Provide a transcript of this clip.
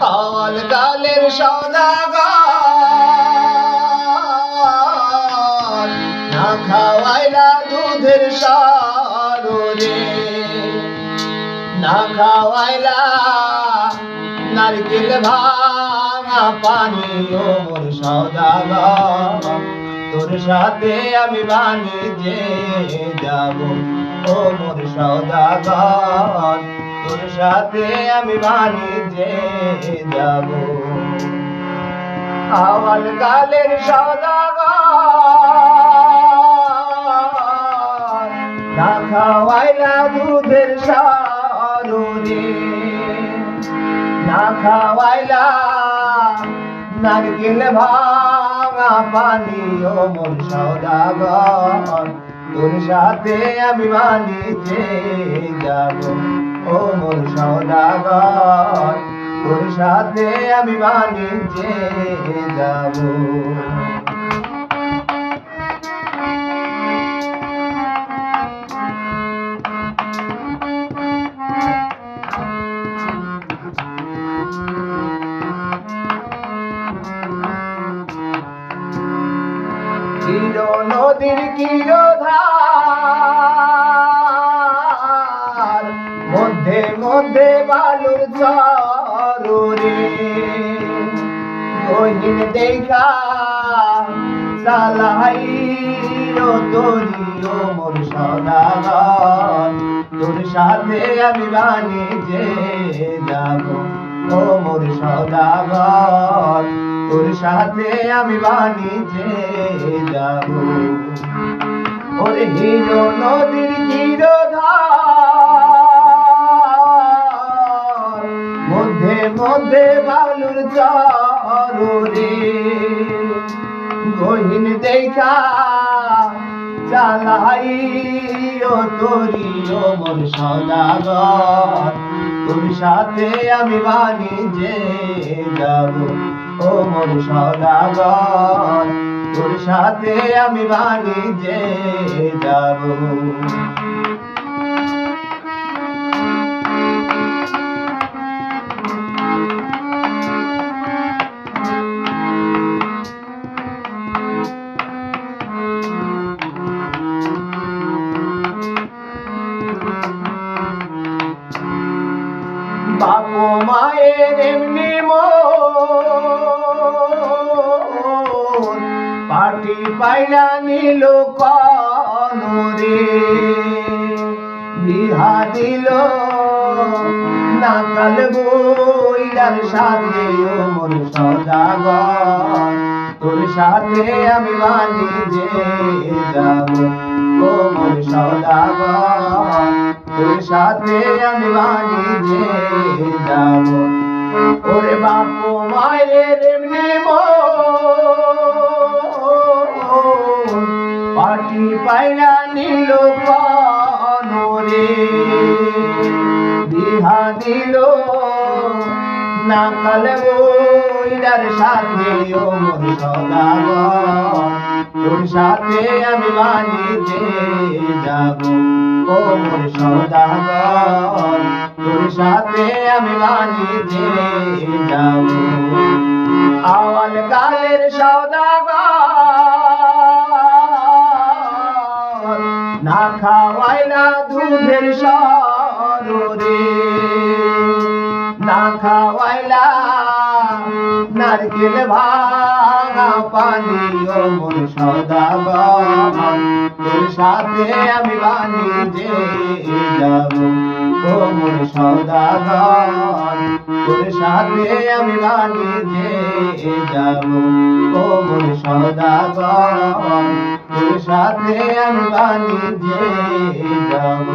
আওয়াল কালের সওদাগর না খাওয়াইলা দুধের সররে, না খাওয়াইলা নারকেল ভাঙা পানি ও মোর সওদাগর। তোর সাথে আমি বাণিজ্যে যাব ও মোর সওদাগর, তোর সাথে আমি বাণিজ্যে যাব। আওয়াল কালের সওদাগর না খাওয়াইলা দুধের সররে, না খাওয়াইলা নারকেল ভাঙা পানি ও মোর সওদাগর। তোর সাথে আমি বাণিজ্যে যাব ও মোর সওদাগর, তোর সাথে আমি বাণিজ্যে যাব। ক্ষীর নদীর ক্ষীরধার মধ্যে মধ্যে বালুর চরে, গহীন দেখা চালাইও তোরি ও মোর সওদাগর। তোর সাথে আমি বাণিজ্যে যাব ও মোর সওদাগর, তোর সাথে আমি বাণিজ্যে যাব। ওরে হির নদীর ক্ষীরধার মধ্যে মধ্যে বালুর চরে, গহীন দেখা চালাইও তোরি ও মোর সওদাগর। তোর সাথে আমি বাণিজ্যে যাব ও মোর সওদাগর, তোর সাথে আমি বাণিজ্যে যাব। বাপ মায়ের এমনি মন পাটি পাইলা নিল কনরে, বিহা দিল নাকাল বইলার সাথে ও মোর সওদাগর। তোর সাথে আমি বাণিজ্যে যাব ও মোর সওদাগর, তোর সাথে আমি বাণিজ্যে যাব। ওরে বাপ মায়ের এমনি মন পাটি পাইলা নিল কনরে, বিহা দিল নাকাল বইলার সাথে ও মোর সওদাগর। তোর সাথে আমি বাণিজ্যে যাব ও মোর সওদাগর, তোর সাথে আমি বাণিজ্যে যাব। আওয়াল কালের সওদাগর না খাওয়াইলা দুধের সররে, না খাওয়াইলা নারকেল ভাঙা পানি ও মোর সওদাগর। তোর সাথে আমি বাণিজ্যে যাব ও মোর সওদাগর, তোর সাথে আমি বাণিজ্যে যাব ও মোর সওদাগর, তোর সাথে আমি বাণিজ্যে যাব।